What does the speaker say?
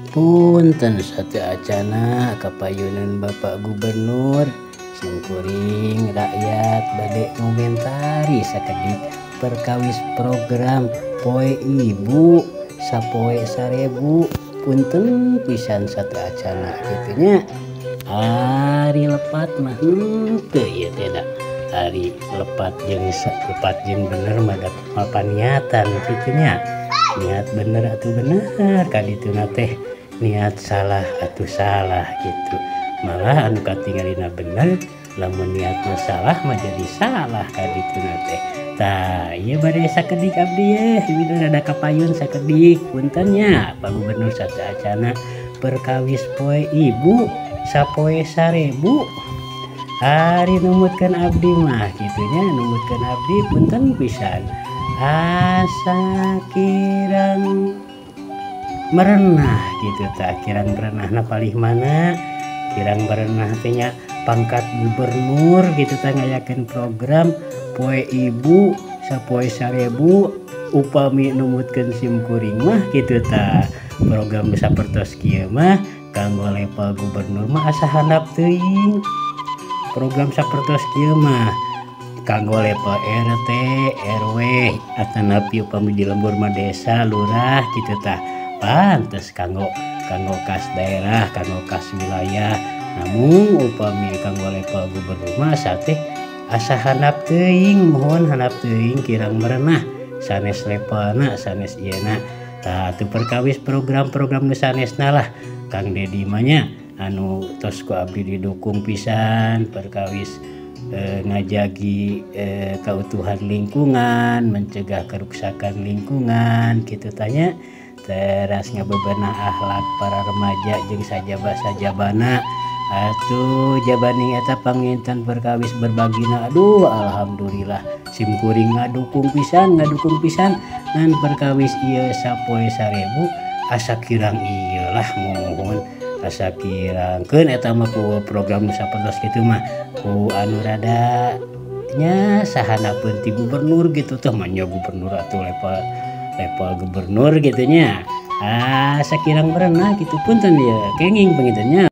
Punten satu acana kapayunan Bapak Gubernur simkuring rakyat bade ngomentari sakedik perkawis program poe ibu sapoe 1000 punten pisan satu acana gitunya. Hari lepat mah teu ieu teh da hari lepat jeung bener mah apa niatan gitunya. Niat bener atuh bener kadituna teh niat salah atuh salah gitu. Malah anu katingalina bener lamun niatna salah mah jadi salah kadituna teh. Tah ieu bade sakedik abdi ye hideung rada kapayun sakedik punten nya Pak Gubernur satu acana perkawis poe ibu sapoe 1000 hari numutkeun abdi mah gitunya numutkeun abdi punten pisan asa kirang merenah gitu tak kirang merenah palih mana kirang merenah tehnya pangkat gubernur gitu tak ngayakeun program poe ibu sapoe 1000 upami numutkeun simkuring mah gitu tak program sapertos kieu mah kanggo level gubernur mah asa handap teuing program sapertos kieu mah kanggo level RT RW atanapi upami di lembur mah desa lurah gitu tah pantes kanggo kas daerah kanggo kas wilayah. Namun upami kanggo level gubernur mah teh asa handap teuing mohon handap teuing kirang merenah sanes levelna sanes ieuna tah teu perkawis program-program nu sanesna lah Kang Dedi mah nya anu tos ku abdi didukung pisan perkawis ngajagi keutuhan lingkungan mencegah kerusakan lingkungan gitu tanya teras ngabebenah akhlak para remaja jeung sajabana atuh jabaning eta panginten perkawis berbagina aduh alhamdulillah simkuring ngadukung pisan ngan perkawis ieu sapoe 1000 asa kirang ieu lah mohon asa kirangkeun eta mah ku program nu sapertos kitu mah ku anu rada nya sahanapeun ti gubernur gitu teh mah nya gubernur atuh level gubernur gitu nya asa kirang berenah gitu punten ya kenging pangiteunya.